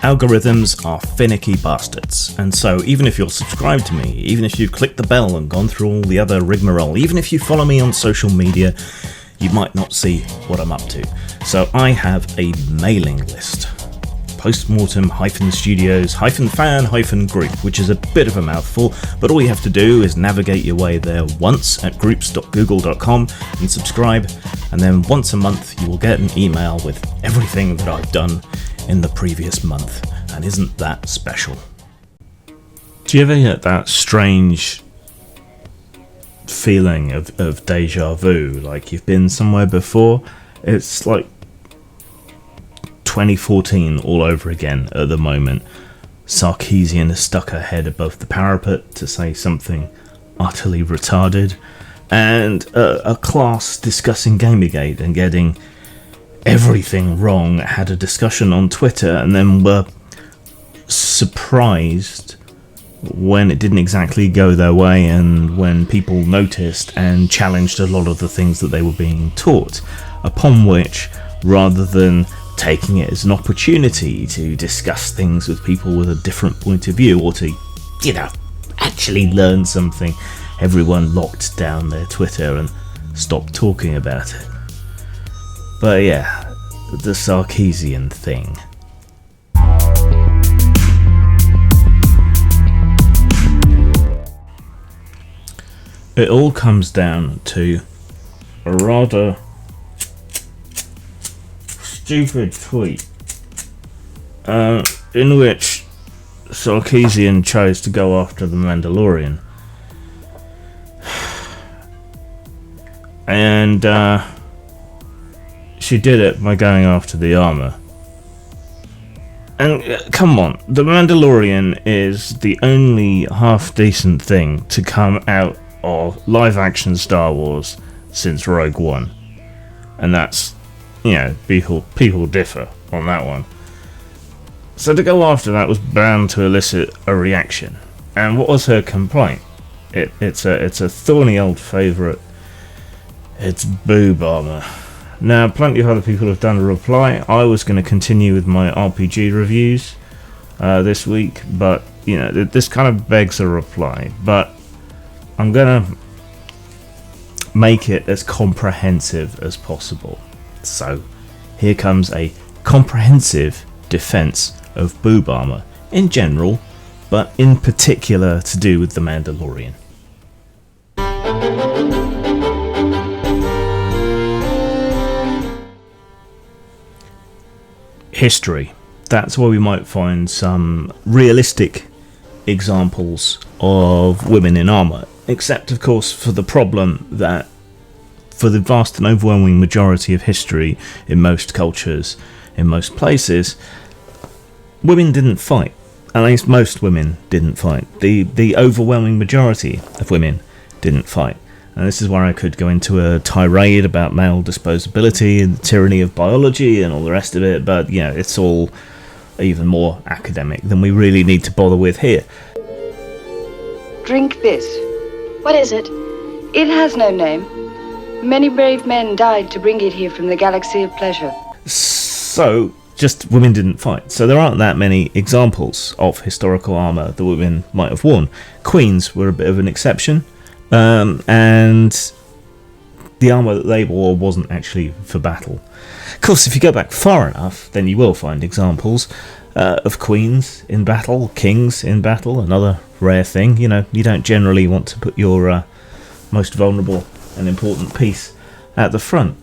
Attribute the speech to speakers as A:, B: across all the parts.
A: Algorithms are finicky bastards, and so even if you're subscribed to me, even if you've clicked the bell and gone through all the other rigmarole, even if you follow me on social media, you might not see what I'm up to. So I have a mailing list. Postmortem-studios-fan-group, which is a bit of a mouthful, but all you have to do is navigate your way there once at groups.google.com and subscribe, and then once a month you will get an email with everything that I've done in the previous month, and isn't that special? Do you ever get that strange feeling of deja vu, like you've been somewhere before? It's like 2014 all over again at the moment. Sarkeesian has stuck her head above the parapet to say something utterly retarded, and a class discussing Gamergate and getting everything wrong had a discussion on Twitter, and then were surprised when it didn't exactly go their way, and when people noticed and challenged a lot of the things that they were being taught, upon which, rather than taking it as an opportunity to discuss things with people with a different point of view, or to, actually learn something, everyone locked down their Twitter and stopped talking about it. But yeah, the Sarkeesian thing. It all comes down to a rather stupid tweet in which Sarkeesian chose to go after the Mandalorian. And she did it by going after the armor. And come on, the Mandalorian is the only half-decent thing to come out of live-action Star Wars since Rogue One. And that's, people differ on that one. So to go after that was bound to elicit a reaction. And what was her complaint? It's a thorny old favourite. It's Boob Armour. Now, plenty of other people have done a reply. I was going to continue with my RPG reviews this week, but, this kind of begs a reply. But I'm going to make it as comprehensive as possible. So, here comes a comprehensive defense of Boob Armour in general, but in particular to do with the Mandalorian. History. That's where we might find some realistic examples of women in armour, except of course for the problem that for the vast and overwhelming majority of history in most cultures, in most places, women didn't fight. At least most women didn't fight. The overwhelming majority of women didn't fight. And this is where I could go into a tirade about male disposability and the tyranny of biology and all the rest of it, but it's all even more academic than we really need to bother with here.
B: Drink this.
C: What is it?
B: It has no name. Many brave men died to bring it here from the galaxy of pleasure.
A: So, just women didn't fight. So there aren't that many examples of historical armour that women might have worn. Queens were a bit of an exception. And the armour that they wore wasn't actually for battle. Of course, if you go back far enough, then you will find examples of queens in battle, kings in battle, another rare thing. You don't generally want to put your most vulnerable and important piece at the front.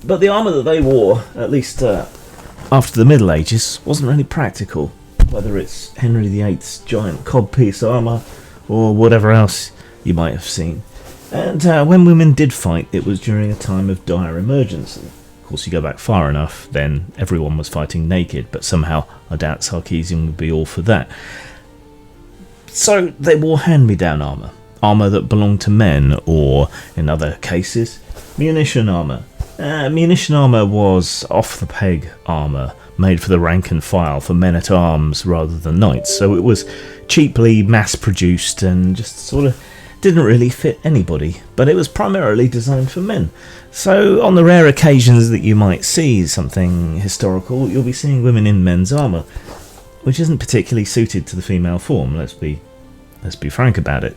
A: But the armour that they wore, at least after the Middle Ages, wasn't really practical. Whether it's Henry VIII's giant codpiece armour or whatever else you might have seen. And when women did fight, it was during a time of dire emergency. Of course, you go back far enough, then everyone was fighting naked, but somehow I doubt Sarkeesian would be all for that. So they wore hand-me-down armour. armour that belonged to men, or, in other cases, munition armour. Munition armour was off-the-peg armour, made for the rank and file, for men-at-arms rather than knights, so it was cheaply mass-produced and just sort of didn't really fit anybody, but it was primarily designed for men. So on the rare occasions that you might see something historical, you'll be seeing women in men's armour, which isn't particularly suited to the female form, let's be frank about it.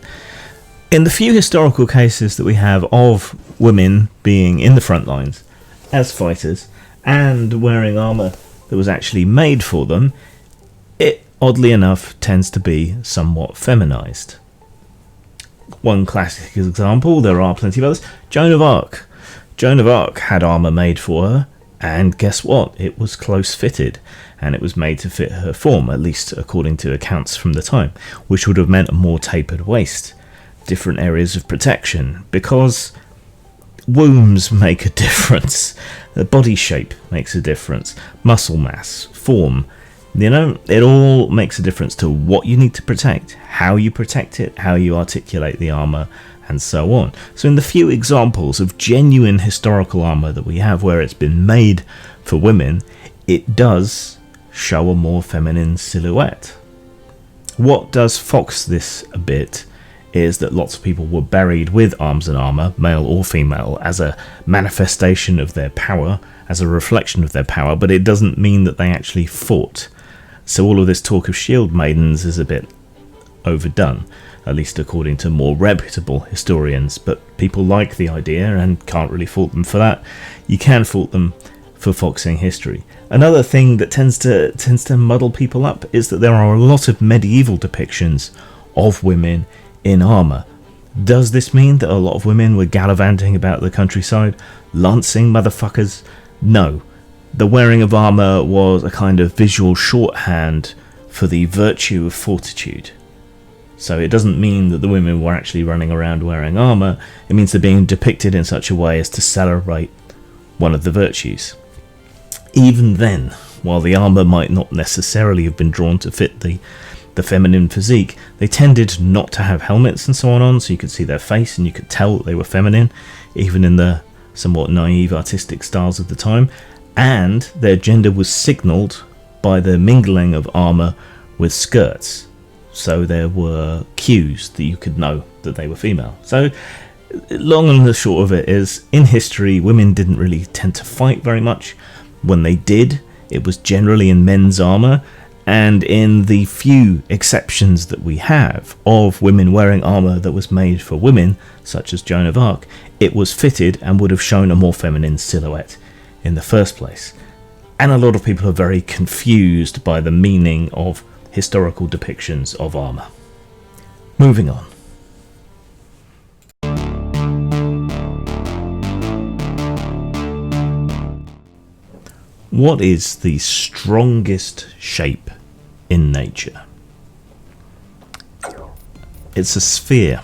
A: In the few historical cases that we have of women being in the front lines as fighters and wearing armour that was actually made for them, it oddly enough tends to be somewhat feminised. One classic example, there are plenty of others, Joan of Arc. Joan of Arc had armour made for her, and guess what? It was close-fitted, and it was made to fit her form, at least according to accounts from the time, which would have meant a more tapered waist, different areas of protection, because wombs make a difference, the body shape makes a difference, muscle mass, form, it all makes a difference to what you need to protect, how you protect it, how you articulate the armour, and so on. So in the few examples of genuine historical armour that we have where it's been made for women, it does show a more feminine silhouette. What does fox this a bit is that lots of people were buried with arms and armour, male or female, as a manifestation of their power, as a reflection of their power, but it doesn't mean that they actually fought. So all of this talk of shield maidens is a bit overdone, at least according to more reputable historians, but people like the idea and can't really fault them for that. You can fault them for foxing history. Another thing that tends to muddle people up is that there are a lot of medieval depictions of women in armour. Does this mean that a lot of women were gallivanting about the countryside, lancing motherfuckers? No. The wearing of armour was a kind of visual shorthand for the virtue of fortitude. So it doesn't mean that the women were actually running around wearing armour, it means they're being depicted in such a way as to celebrate one of the virtues. Even then, while the armour might not necessarily have been drawn to fit the feminine physique, they tended not to have helmets and so on, so you could see their face and you could tell that they were feminine, even in the somewhat naive artistic styles of the time, and their gender was signalled by the mingling of armour with skirts. So there were cues that you could know that they were female. So long and the short of it is, in history, women didn't really tend to fight very much. When they did, it was generally in men's armour, and in the few exceptions that we have of women wearing armour that was made for women, such as Joan of Arc, it was fitted and would have shown a more feminine silhouette in the first place. And a lot of people are very confused by the meaning of historical depictions of armour. Moving on. What is the strongest shape in nature? It's a sphere,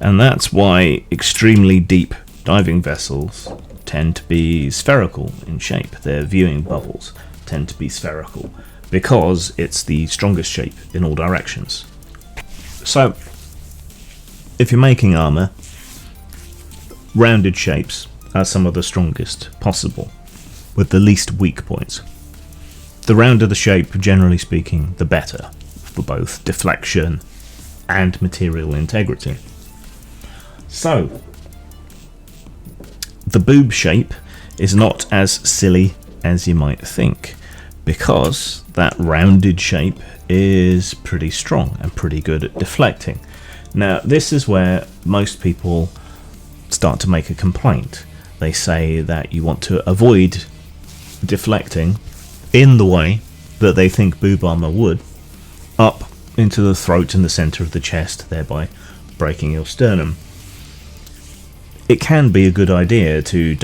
A: and that's why extremely deep diving vessels tend to be spherical in shape. Their viewing bubbles tend to be spherical because it's the strongest shape in all directions. So, if you're making armour, rounded shapes are some of the strongest possible, with the least weak points. The rounder the shape, generally speaking, the better, for both deflection and material integrity. So, the boob shape is not as silly as you might think, because that rounded shape is pretty strong and pretty good at deflecting. Now, this is where most people start to make a complaint. They say that you want to avoid deflecting in the way that they think boob armour would, up into the throat and the centre of the chest, thereby breaking your sternum. It can be a good idea to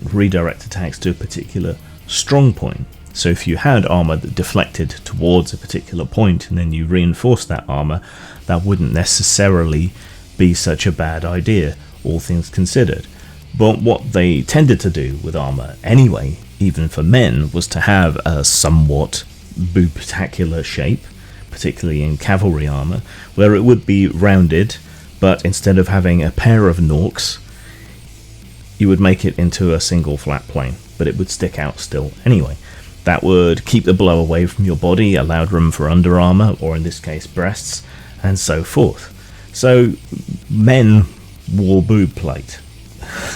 A: redirect attacks to a particular strong point. So if you had armour that deflected towards a particular point and then you reinforced that armour, that wouldn't necessarily be such a bad idea, all things considered. But what they tended to do with armour anyway, even for men, was to have a somewhat boobtacular shape, particularly in cavalry armour, where it would be rounded but instead of having a pair of Norks, you would make it into a single flat plane, but it would stick out still anyway. That would keep the blow away from your body, allowed room for under armour, or in this case breasts, and so forth. So men wore boob plate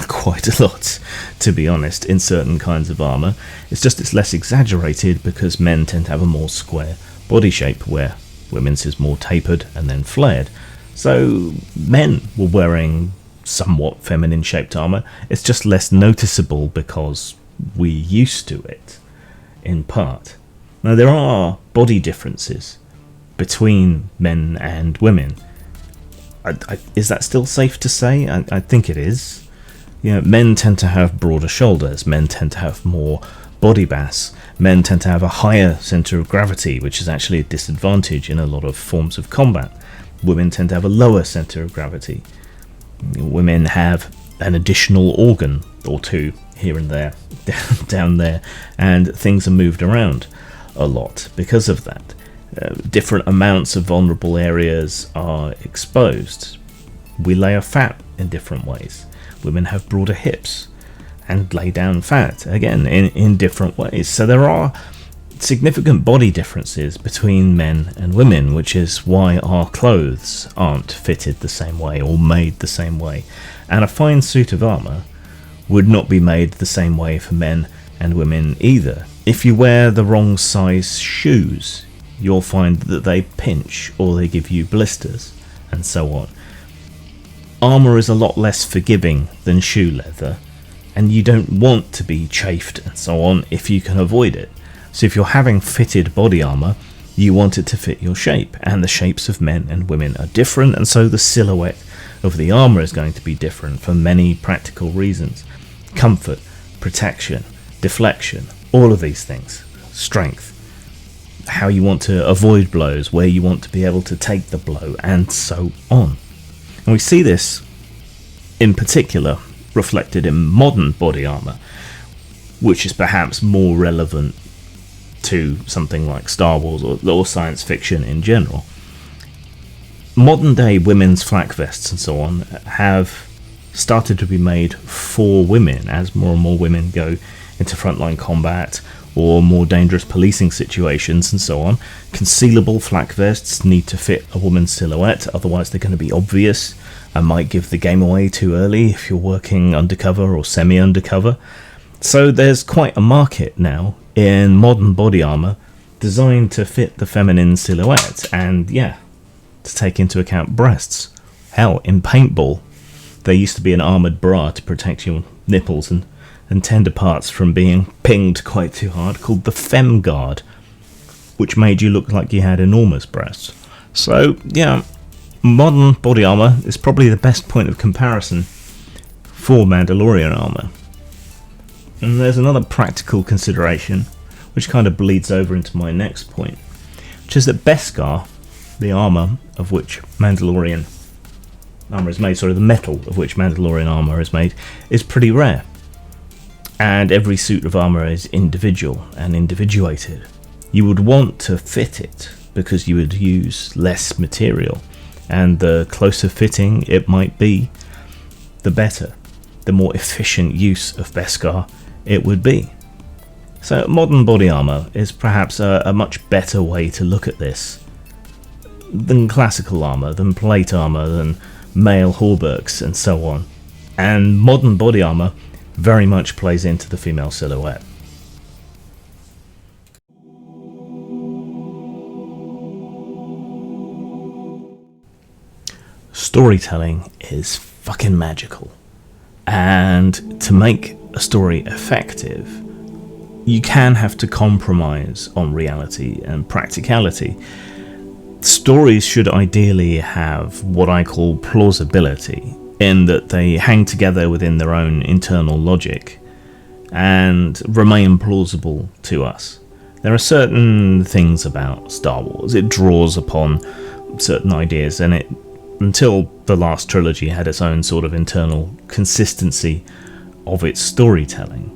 A: quite a lot, to be honest, in certain kinds of armour. It's just it's less exaggerated because men tend to have a more square body shape, where women's is more tapered and then flared. So men were wearing somewhat feminine shaped armour. It's just less noticeable because we're used to it, in part. Now, there are body differences between men and women. Is that still safe to say? I think it is. You know, men tend to have broader shoulders. Men tend to have more body mass. Men tend to have a higher centre of gravity, which is actually a disadvantage in a lot of forms of combat. Women tend to have a lower centre of gravity. Women have an additional organ or two here and there, down there, and things are moved around a lot because of that. Different amounts of vulnerable areas are exposed. We layer fat in different ways. Women have broader hips and lay down fat, again, in different ways. So there are significant body differences between men and women, which is why our clothes aren't fitted the same way or made the same way. And a fine suit of armour would not be made the same way for men and women either. If you wear the wrong size shoes, you'll find that they pinch or they give you blisters and so on. Armour is a lot less forgiving than shoe leather, and you don't want to be chafed and so on if you can avoid it. So if you're having fitted body armour, you want it to fit your shape, and the shapes of men and women are different, and so the silhouette of the armour is going to be different for many practical reasons. Comfort, protection, deflection, all of these things. Strength, how you want to avoid blows, where you want to be able to take the blow, and so on. And we see this in particular reflected in modern body armour, which is perhaps more relevant to something like Star Wars or science fiction in general. Modern day women's flak vests and so on have started to be made for women as more and more women go into frontline combat or more dangerous policing situations and so on. Concealable flak vests need to fit a woman's silhouette, otherwise they're going to be obvious and might give the game away too early if you're working undercover or semi-undercover. So there's quite a market now in modern body armour designed to fit the feminine silhouette and, yeah, to take into account breasts. Hell, in paintball, there used to be an armoured bra to protect your nipples and tender parts from being pinged quite too hard, called the Fem Guard, which made you look like you had enormous breasts. So, yeah, modern body armour is probably the best point of comparison for Mandalorian armour. And there's another practical consideration, which kind of bleeds over into my next point, which is that Beskar, the armour of which Mandalorian armour is made, the metal of which Mandalorian armour is made, is pretty rare. And every suit of armour is individual and individuated. You would want to fit it because you would use less material, and the closer fitting it might be, the better, the more efficient use of Beskar it would be. So modern body armour is perhaps a much better way to look at this than classical armour, than plate armour, than male hauberks and so on. And modern body armour very much plays into the female silhouette. Storytelling is fucking magical. And to make a story effective, you can have to compromise on reality and practicality. Stories should ideally have what I call plausibility, in that they hang together within their own internal logic and remain plausible to us. There are certain things about Star Wars. It draws upon certain ideas, and it, until the last trilogy, had its own sort of internal consistency of its storytelling.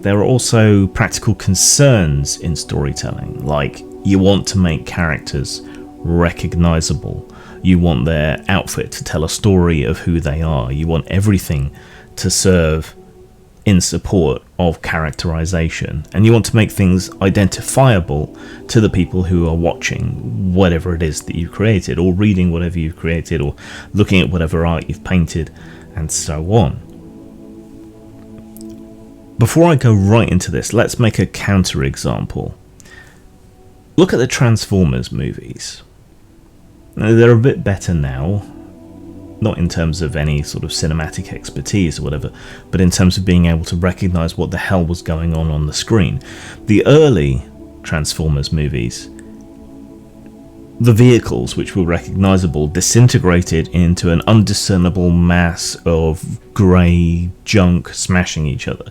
A: There are also practical concerns in storytelling, like you want to make characters recognizable. You want their outfit to tell a story of who they are. You want everything to serve in support of characterization, and you want to make things identifiable to the people who are watching whatever it is that you've created, or reading whatever you've created, or looking at whatever art you've painted, and so on. Before I go right into this, let's make a counter example. Look at the Transformers movies. They're a bit better now, not in terms of any sort of cinematic expertise or whatever, but in terms of being able to recognize what the hell was going on the screen. The early Transformers movies, the vehicles, which were recognizable, disintegrated into an undiscernible mass of grey junk smashing each other.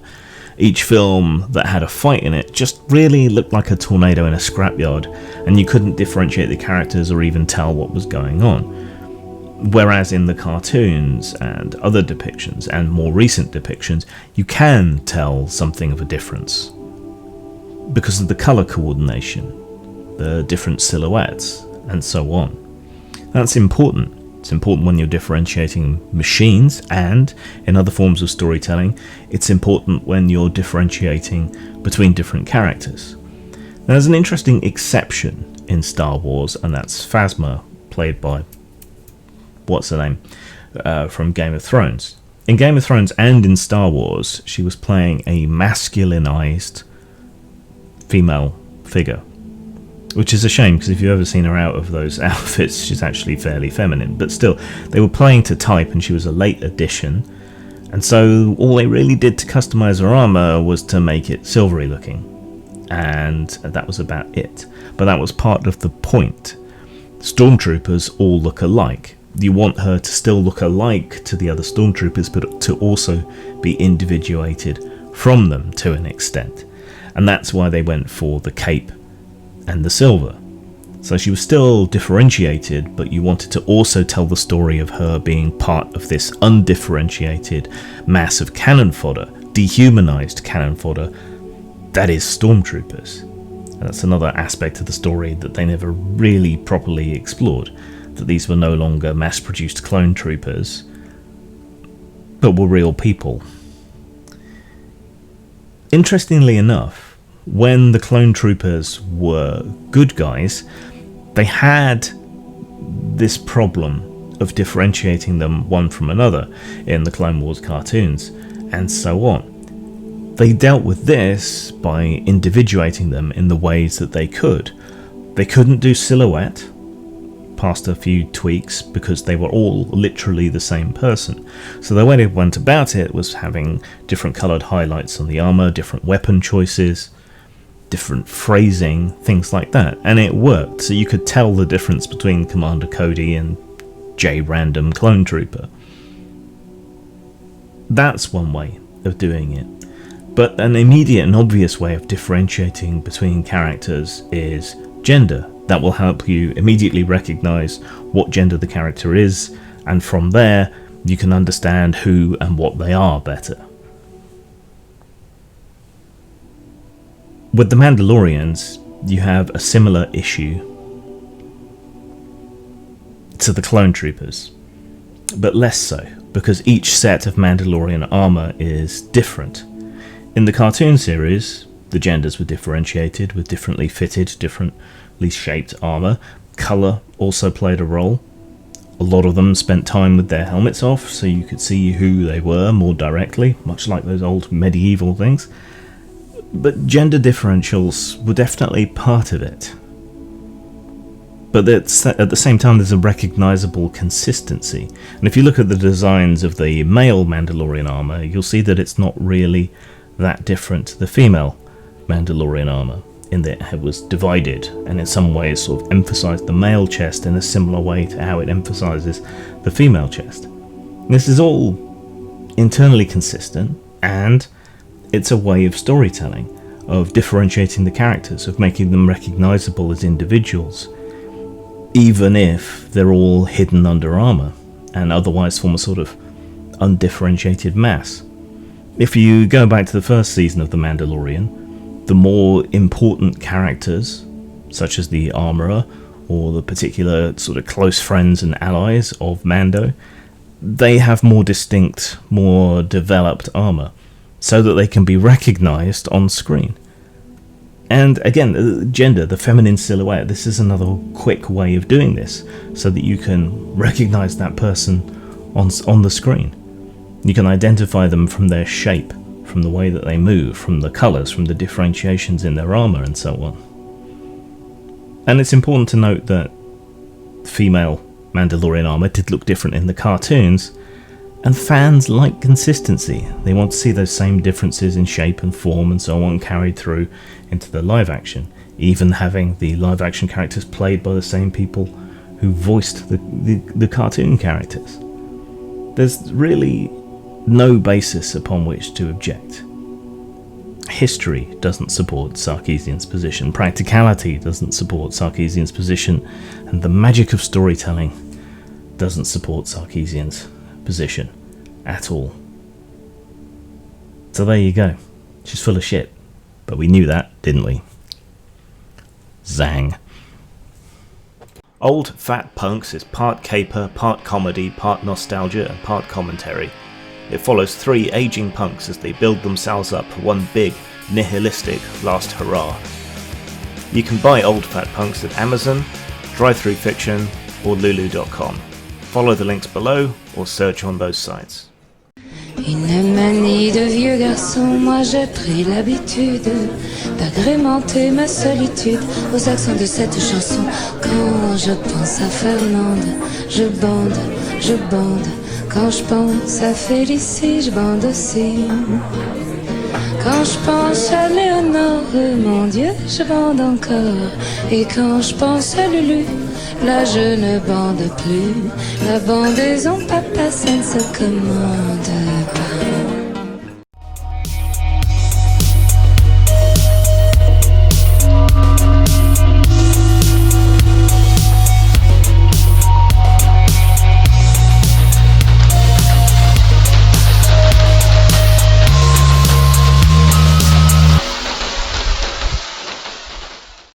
A: Each film that had a fight in it just really looked like a tornado in a scrapyard, and you couldn't differentiate the characters or even tell what was going on. Whereas in the cartoons and other depictions, and more recent depictions, you can tell something of a difference because of the colour coordination, the different silhouettes, and so on. That's important. It's important when you're differentiating machines, and in other forms of storytelling, it's important when you're differentiating between different characters. Now, there's an interesting exception in Star Wars, and that's Phasma, played by what's her name, from Game of Thrones. In Game of Thrones and in Star Wars, she was playing a masculinized female figure, which is a shame, because if you've ever seen her out of those outfits, she's actually fairly feminine. But still, they were playing to type, and she was a late addition, and so all they really did to customize her armor was to make it silvery looking, and that was about it. But that was part of the point. Stormtroopers all look alike. You want her to still look alike to the other stormtroopers, but to also be individuated from them to an extent. And that's why they went for the cape and the silver. So she was still differentiated, but you wanted to also tell the story of her being part of this undifferentiated mass of cannon fodder, dehumanized cannon fodder, that is stormtroopers. And that's another aspect of the story that they never really properly explored. That these were no longer mass-produced clone troopers, but were real people. Interestingly enough, when the clone troopers were good guys, they had this problem of differentiating them one from another in the Clone Wars cartoons, and so on. They dealt with this by individuating them in the ways that they could. They couldn't do silhouette, past a few tweaks, because they were all literally the same person. So the way they went about it was having different coloured highlights on the armour, different weapon choices, different phrasing, things like that, and it worked. So you could tell the difference between Commander Cody and J Random Clone Trooper. That's one way of doing it. But an immediate and obvious way of differentiating between characters is gender. That will help you immediately recognise what gender the character is, and from there you can understand who and what they are better. With the Mandalorians, you have a similar issue to the clone troopers, but less so, because each set of Mandalorian armour is different. In the cartoon series, the genders were differentiated with differently fitted, differently shaped armour. Colour also played a role. A lot of them spent time with their helmets off, so you could see who they were more directly, much like those old medieval things. But gender differentials were definitely part of it. But at the same time, there's a recognisable consistency. And if you look at the designs of the male Mandalorian armour, you'll see that it's not really that different to the female Mandalorian armour, in that it was divided, and in some ways sort of emphasised the male chest in a similar way to how it emphasises the female chest. This is all internally consistent, and it's a way of storytelling, of differentiating the characters, of making them recognisable as individuals, even if they're all hidden under armour, and otherwise form a sort of undifferentiated mass. If you go back to the first season of The Mandalorian, the more important characters, such as the armourer or the particular sort of close friends and allies of Mando, they have more distinct, more developed armor, so that they can be recognized on screen. And again, gender, the feminine silhouette, this is another quick way of doing this, so that you can recognize that person on the screen. You can identify them from their shape, from the way that they move, from the colors, from the differentiations in their armor, and so on. And it's important to note that female Mandalorian armor did look different in the cartoons, and fans like consistency. They want to see those same differences in shape and form and so on carried through into the live action, even having the live action characters played by the same people who voiced the cartoon characters. There's really no basis upon which to object. History doesn't support Sarkeesian's position, practicality doesn't support Sarkeesian's position, and the magic of storytelling doesn't support Sarkeesian's position at all. So there you go. She's full of shit. But we knew that, didn't we? Zang. Old Fat Punks is part caper, part comedy, part nostalgia, and part commentary. It follows three aging punks as they build themselves up for one big, nihilistic last hurrah. You can buy Old Fat Punks at Amazon, Drive-Thru Fiction, or Lulu.com. Follow the links below or search on those sites.
C: Une manie de vieux garçon, moi j'ai pris l'habitude d'agrémenter ma solitude aux accents de cette chanson. Quand je pense à Fernande, je bande, je bande. Quand je pense à Félicie, je bande aussi. Quand je pense à Léonore, mon Dieu, je bande encore. Et quand je pense à Lulu, là je ne bande plus. La bandaison, papa, ça ne se commande.